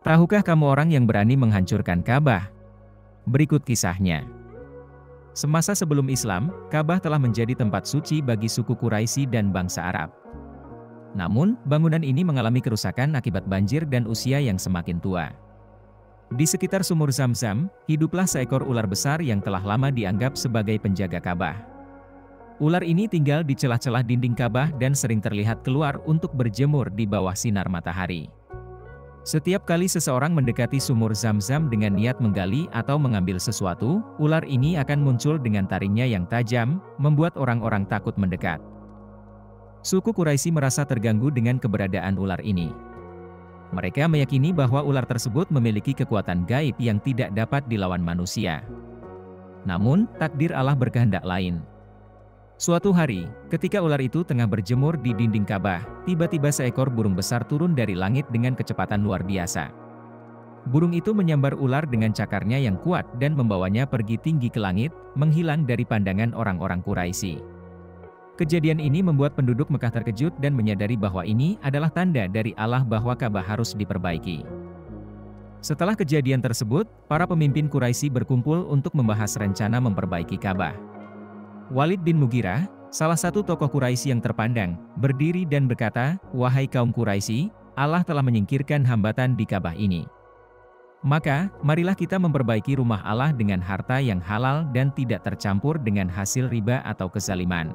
Tahukah kamu orang yang berani menghancurkan Ka'bah? Berikut kisahnya. Semasa sebelum Islam, Ka'bah telah menjadi tempat suci bagi suku Quraisy dan bangsa Arab. Namun, bangunan ini mengalami kerusakan akibat banjir dan usia yang semakin tua. Di sekitar sumur Zam-Zam, hiduplah seekor ular besar yang telah lama dianggap sebagai penjaga Ka'bah. Ular ini tinggal di celah-celah dinding Ka'bah dan sering terlihat keluar untuk berjemur di bawah sinar matahari. Setiap kali seseorang mendekati sumur Zam-Zam dengan niat menggali atau mengambil sesuatu, ular ini akan muncul dengan taringnya yang tajam, membuat orang-orang takut mendekat. Suku Quraisy merasa terganggu dengan keberadaan ular ini. Mereka meyakini bahwa ular tersebut memiliki kekuatan gaib yang tidak dapat dilawan manusia. Namun, takdir Allah berkehendak lain. Suatu hari, ketika ular itu tengah berjemur di dinding Ka'bah, tiba-tiba seekor burung besar turun dari langit dengan kecepatan luar biasa. Burung itu menyambar ular dengan cakarnya yang kuat dan membawanya pergi tinggi ke langit, menghilang dari pandangan orang-orang Quraisy. Kejadian ini membuat penduduk Mekah terkejut dan menyadari bahwa ini adalah tanda dari Allah bahwa Ka'bah harus diperbaiki. Setelah kejadian tersebut, para pemimpin Quraisy berkumpul untuk membahas rencana memperbaiki Ka'bah. Walid bin Mughirah, salah satu tokoh Quraisy yang terpandang, berdiri dan berkata, "Wahai kaum Quraisy, Allah telah menyingkirkan hambatan di Ka'bah ini. Maka, marilah kita memperbaiki rumah Allah dengan harta yang halal dan tidak tercampur dengan hasil riba atau kezaliman."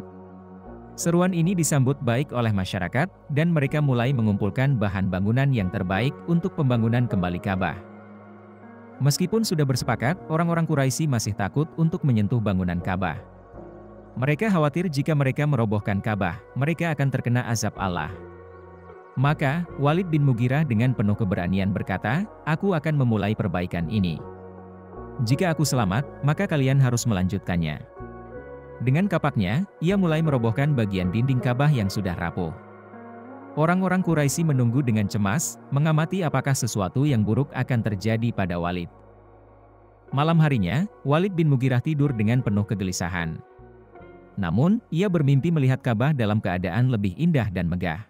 Seruan ini disambut baik oleh masyarakat, dan mereka mulai mengumpulkan bahan bangunan yang terbaik untuk pembangunan kembali Ka'bah. Meskipun sudah bersepakat, orang-orang Quraisy masih takut untuk menyentuh bangunan Ka'bah. Mereka khawatir jika mereka merobohkan Ka'bah, mereka akan terkena azab Allah. Maka, Walid bin Mughirah dengan penuh keberanian berkata, "Aku akan memulai perbaikan ini. Jika aku selamat, maka kalian harus melanjutkannya." Dengan kapaknya, ia mulai merobohkan bagian dinding Ka'bah yang sudah rapuh. Orang-orang Quraisy menunggu dengan cemas, mengamati apakah sesuatu yang buruk akan terjadi pada Walid. Malam harinya, Walid bin Mughirah tidur dengan penuh kegelisahan. Namun, ia bermimpi melihat Ka'bah dalam keadaan lebih indah dan megah.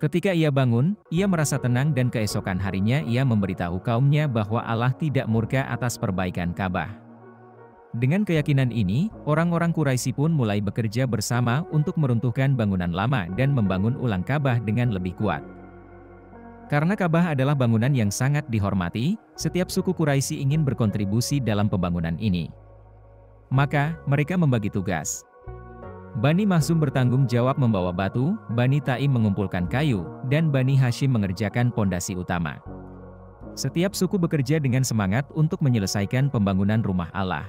Ketika ia bangun, ia merasa tenang dan keesokan harinya ia memberitahu kaumnya bahwa Allah tidak murka atas perbaikan Ka'bah. Dengan keyakinan ini, orang-orang Quraisy pun mulai bekerja bersama untuk meruntuhkan bangunan lama dan membangun ulang Ka'bah dengan lebih kuat. Karena Ka'bah adalah bangunan yang sangat dihormati, setiap suku Quraisy ingin berkontribusi dalam pembangunan ini. Maka, mereka membagi tugas. Bani Makhzum bertanggung jawab membawa batu, Bani Taim mengumpulkan kayu, dan Bani Hashim mengerjakan pondasi utama. Setiap suku bekerja dengan semangat untuk menyelesaikan pembangunan rumah Allah.